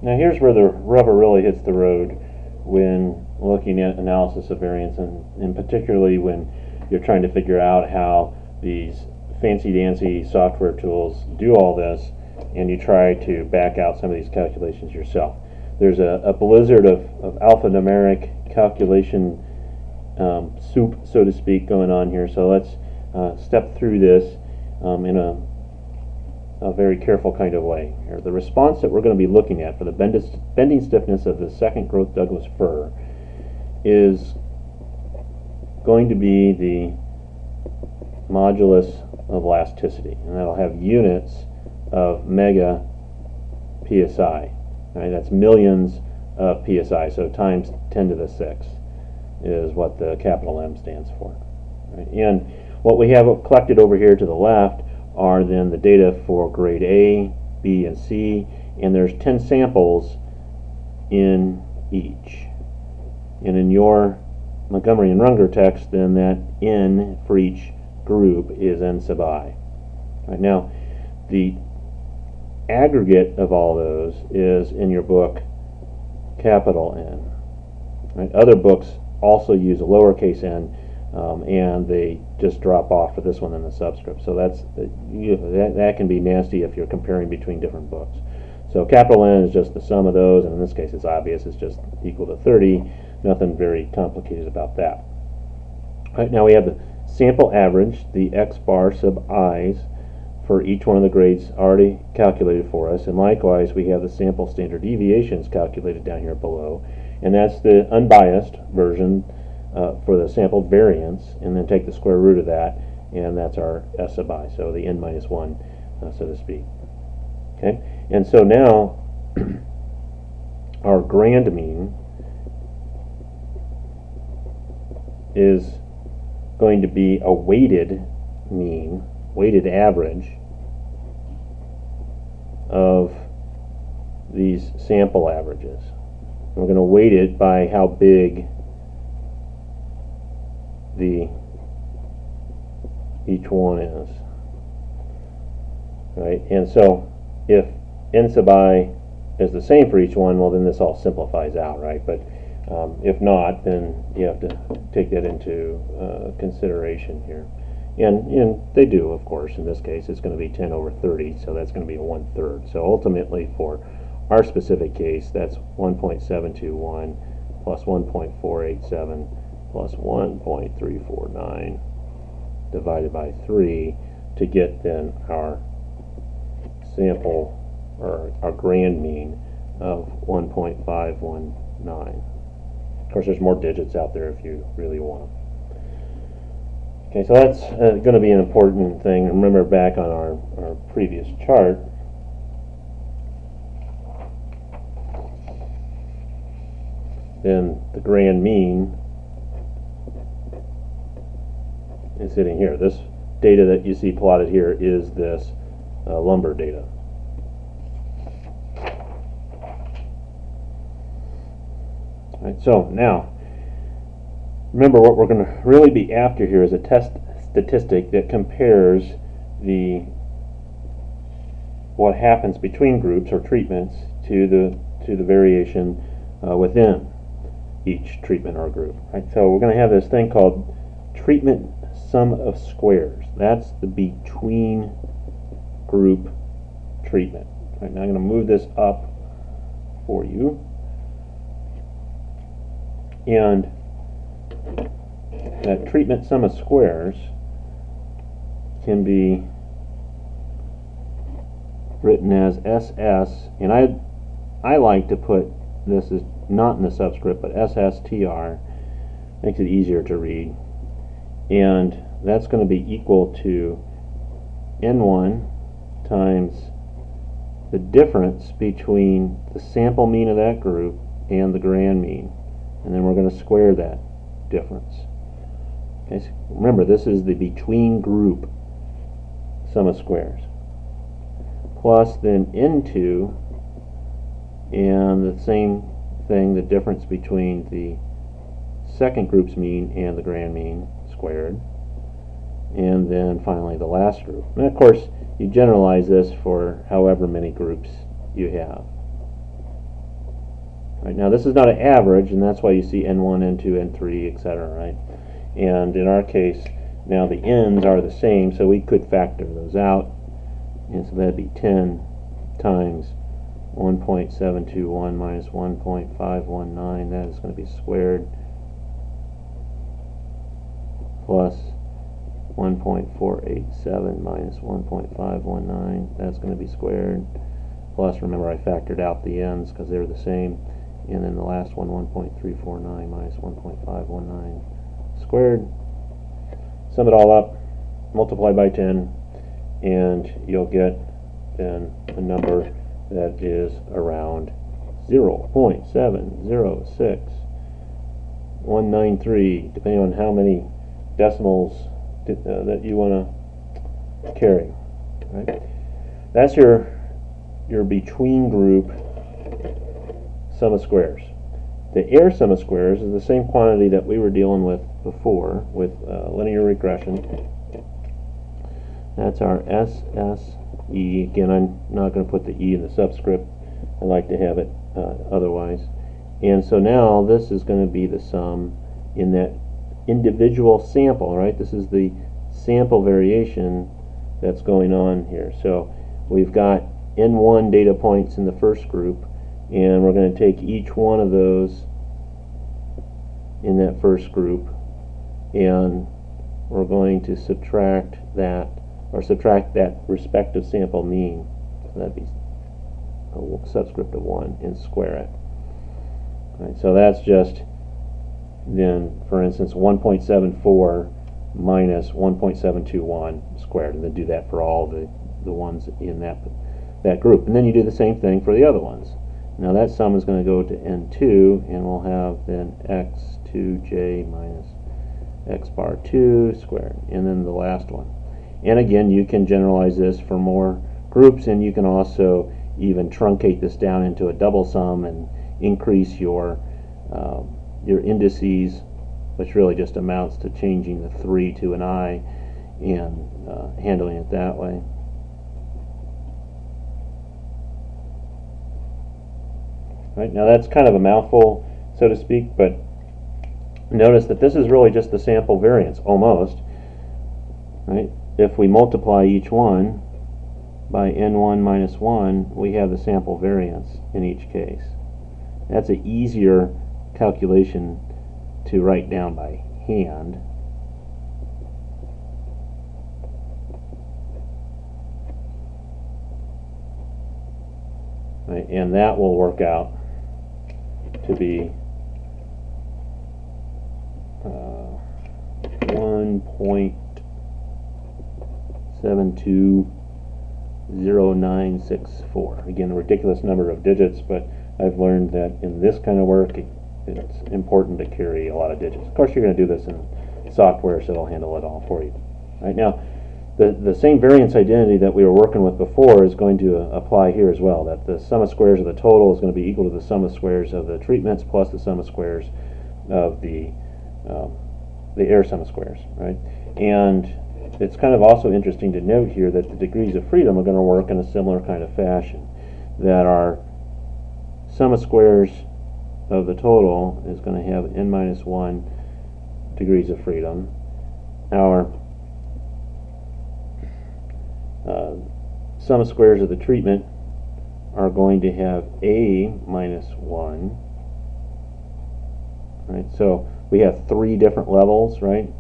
Now here's where the rubber really hits the road when looking at analysis of variance, and particularly when you're trying to figure out how these fancy-dancy software tools do all this, and you try to back out some of these calculations yourself. There's a blizzard of alphanumeric calculation soup, so to speak, going on here. So let's step through this in a very careful kind of way. Here, the response that we're going to be looking at for the bending stiffness of the second growth Douglas fir is going to be the modulus of elasticity, and that'll have units of mega psi. Right, that's millions of psi, so times 10 to the 6 is what the capital M stands for. Right? And what we have collected over here to the left are then the data for grade A, B, and C, and there's 10 samples in each. And in your Montgomery and Runger text, then that N for each group is N sub I. Right, now, the aggregate of all those is in your book capital N. Right? Other books also use a lowercase n, and they just drop off for this one in the subscript. So that can be nasty if you're comparing between different books. So capital N is just the sum of those, and in this case it's obvious, it's just equal to 30. Nothing very complicated about that. Right, now we have the sample average, the x bar sub i's, for each one of the grades already calculated for us, and likewise we have the sample standard deviations calculated down here below, and that's the unbiased version for the sample variance, and then take the square root of that, and that's our S sub I, so the n minus 1, so to speak. Okay, and so now our grand mean is going to be a weighted mean, weighted average of these sample averages. We're going to weight it by how big each one is. Right? And so if n sub I is the same for each one, well then this all simplifies out, right? But if not, then you have to take that into consideration here. And they do, of course. In this case, it's going to be 10 over 30, so that's going to be a 1/3. So ultimately, for our specific case, that's 1.721 plus 1.487 plus 1.349 divided by 3 to get then our sample, or our grand mean, of 1.519. Of course, there's more digits out there if you really want them. Okay, so that's going to be an important thing. Remember back on our previous chart, then the grand mean is sitting here. This data that you see plotted here is this lumber data. All right, so now, remember, what we're going to really be after here is a test statistic that compares what happens between groups or treatments to the variation within each treatment or group. Right? So we're going to have this thing called treatment sum of squares. That's the between group treatment. Right, now I'm going to move this up for you, and that treatment sum of squares can be written as SS, and I like to put this as not in the subscript, but SSTR, makes it easier to read, and that's going to be equal to N1 times the difference between the sample mean of that group and the grand mean, and then we're going to square that difference. Okay, so remember, this is the between group sum of squares, plus then N2, and the same thing, the difference between the second group's mean and the grand mean squared, and then finally the last group. And of course, you generalize this for however many groups you have. Right, now this is not an average, and that's why you see N1, N2, N3, etc. Right? And in our case, now the n's are the same, so we could factor those out, and so that'd be 10 times 1.721 minus 1.519. That is going to be squared, plus 1.487 minus 1.519. That's going to be squared, plus, remember I factored out the n's because they're the same, and then the last one, 1.349 minus 1.519 squared. Sum it all up, multiply by 10, and you'll get then a number that is around 0.706193, depending on how many decimals that you want to carry. Right? That's your between group sum of squares. The air sum of squares is the same quantity that we were dealing with before with linear regression. That's our SSE. Again, I'm not going to put the E in the subscript. I like to have it otherwise. And so now this is going to be the sum in that individual sample, right? This is the sample variation that's going on here. So we've got N1 data points in the first group, and we're going to take each one of those in that first group, and we're going to subtract that respective sample mean. So that'd be a subscript of 1 and square it. Right, so that's just then, for instance, 1.74 minus 1.721 squared, and then do that for all the ones in that group. And then you do the same thing for the other ones. Now that sum is going to go to N2, and we'll have then x2j minus x bar 2 squared, and then the last one. And again, you can generalize this for more groups, and you can also even truncate this down into a double sum and increase your indices, which really just amounts to changing the 3 to an I and handling it that way. Right, now that's kind of a mouthful, so to speak, but notice that this is really just the sample variance, almost. Right? If we multiply each one by N1 minus 1, we have the sample variance in each case. That's an easier calculation to write down by hand. Right, and that will work out to be 1.720964. Again, a ridiculous number of digits, but I've learned that in this kind of work, it's important to carry a lot of digits. Of course, you're going to do this in software, so it'll handle it all for you. Right now, the same variance identity that we were working with before is going to apply here as well, that the sum of squares of the total is going to be equal to the sum of squares of the treatments plus the sum of squares of the air sum of squares, right? And it's kind of also interesting to note here that the degrees of freedom are going to work in a similar kind of fashion, that our sum of squares of the total is going to have n minus 1 degrees of freedom. Our sum of squares of the treatment are going to have a minus 1. Right, so we have 3 different levels, right?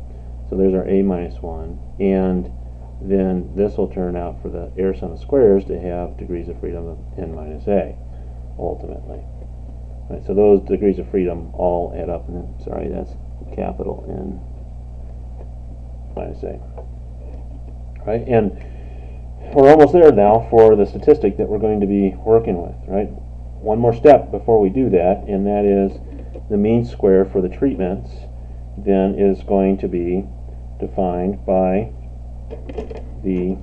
So there's our a minus 1, and then this will turn out for the air sum of squares to have degrees of freedom of n minus a, ultimately. Right, so those degrees of freedom all add up, and then, sorry, that's capital N minus a. Right, and we're almost there now for the statistic that we're going to be working with, right? One more step before we do that, and that is the mean square for the treatments then is going to be defined by the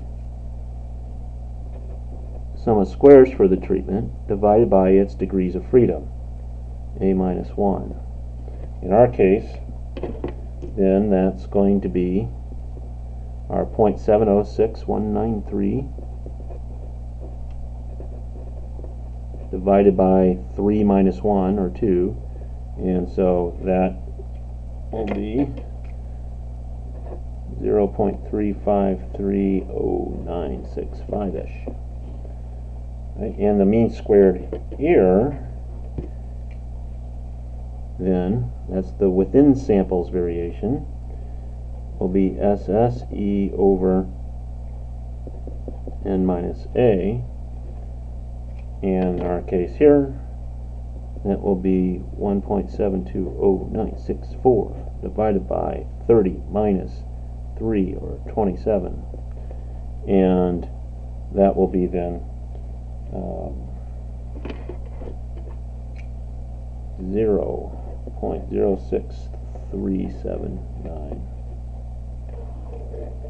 sum of squares for the treatment divided by its degrees of freedom, a minus 1. In our case, then that's going to be our 0.706193 divided by 3 minus 1, or 2, and so that will be 0.353096.5-ish. Right? And the mean squared here, then, that's the within samples variation, will be SSE over n minus a, and in our case here, that will be 1.720964 divided by 30 minus 3, or 27, and that will be then 0.06379.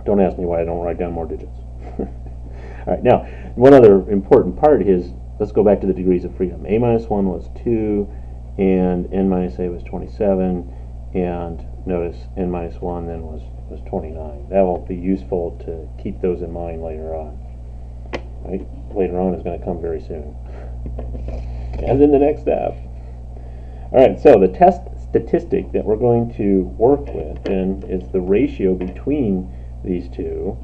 Don't ask me why I don't write down more digits. Alright, now, one other important part is, let's go back to the degrees of freedom. A minus 1 was 2, and n minus a was 27, and notice n minus 1 then was 29. That will be useful to keep those in mind later on. Right? Later on is going to come very soon. And then the next step. Alright, so the test statistic that we're going to work with then is the ratio between these two,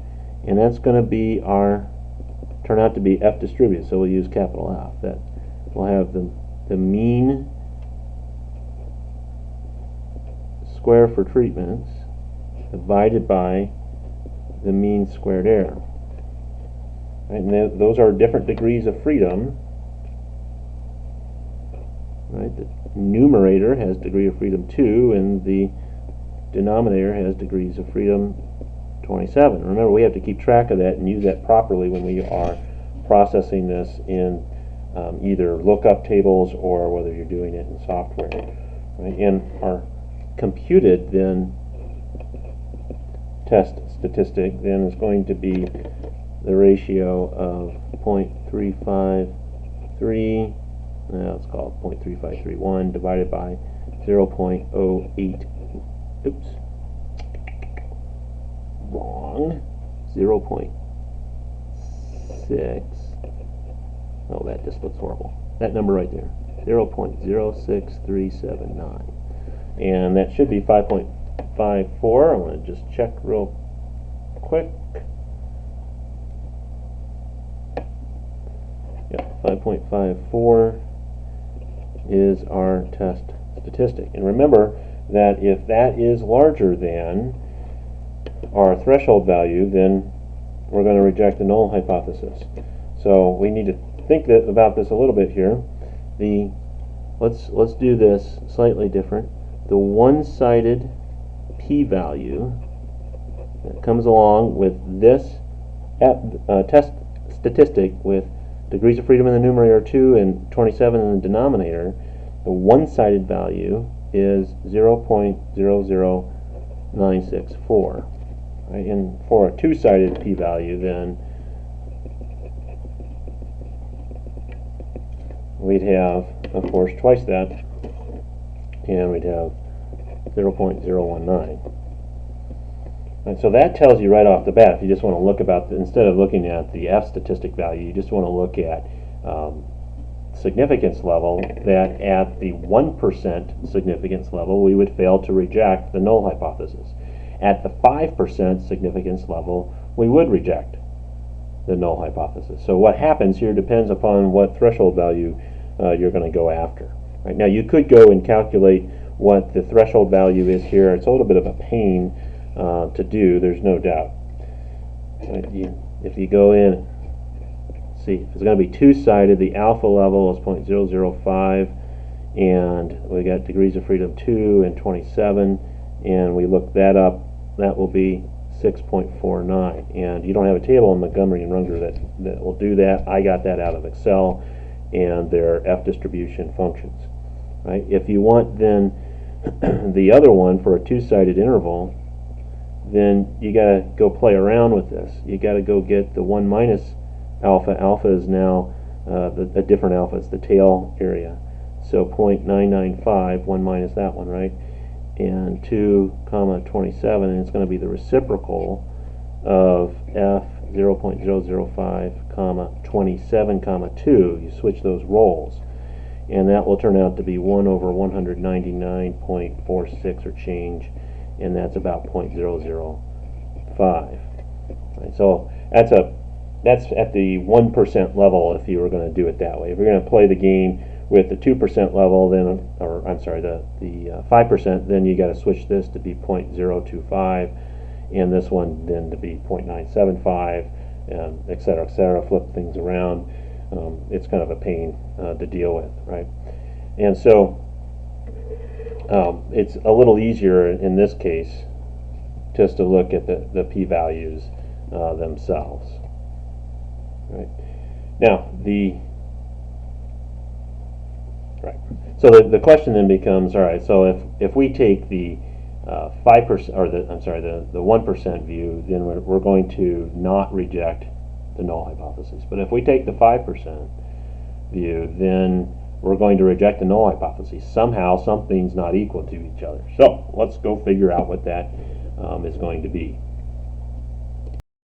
and that's going to be turn out to be F distributed, so we'll use capital F. That we'll have the mean square for treatments divided by the mean squared error. Right, and those are different degrees of freedom. Right, the numerator has degree of freedom 2, and the denominator has degrees of freedom 27. Remember, we have to keep track of that and use that properly when we are processing this in either lookup tables or whether you're doing it in software. Right? And our computed then test statistic then is going to be the ratio of 0.353, let's call it 0.3531 divided by 0.08, oops, wrong, 0.6, oh, that just looks horrible, that number right there, 0.06379, and that should be 5.54. I want to just check real quick. Yep, 5.54 is our test statistic. And remember that if that is larger than our threshold value, then we're going to reject the null hypothesis. So we need to think about this a little bit here. Let's do this slightly different. The one-sided p-value that comes along with this test statistic with degrees of freedom in the numerator 2 and 27 in the denominator, the one-sided value is 0.00964. Right? And for a two-sided p-value, then we'd have, of course, twice that, and we'd have 0.019. And so that tells you right off the bat, if you just want to look about, instead of looking at the F statistic value, you just want to look at significance level, that at the 1% significance level, we would fail to reject the null hypothesis. At the 5% significance level, we would reject the null hypothesis. So what happens here depends upon what threshold value you're going to go after. Right? Now, you could go and calculate what the threshold value is here. It's a little bit of a pain to do, there's no doubt. Right? If you go in, see, if it's going to be two-sided, the alpha level is 0.005, and we got degrees of freedom 2 and 27, and we look that up, that will be 6.49. And you don't have a table in Montgomery and Runger that will do that. I got that out of Excel and their F distribution functions. Right? If you want then the other one for a two-sided interval, then you got to go play around with this. You got to go get the 1 minus alpha. Alpha is now a different alpha. It's the tail area. So 0.995, 1 minus that one, right? And 2, 27, and it's going to be the reciprocal of F 0.005, comma 27, comma 2. You switch those roles, and that will turn out to be 1 over 199.46 or change, and that's about 0.005. Right, so that's at the 1% level if you were going to do it that way. If you're going to play the game with the 2% level, then, or I'm sorry, the 5%, then you got to switch this to be 0.025, and this one then to be 0.975, et cetera, flip things around. It's kind of a pain to deal with, right? And so it's a little easier in this case just to look at the p-values themselves. Right. Now so the question then becomes, all right, so if we take the 5% or the 1% view, then we're going to not reject the null hypothesis. But if we take the 5% view, then we're going to reject the null hypothesis. Somehow something's not equal to each other. So let's go figure out what that is going to be.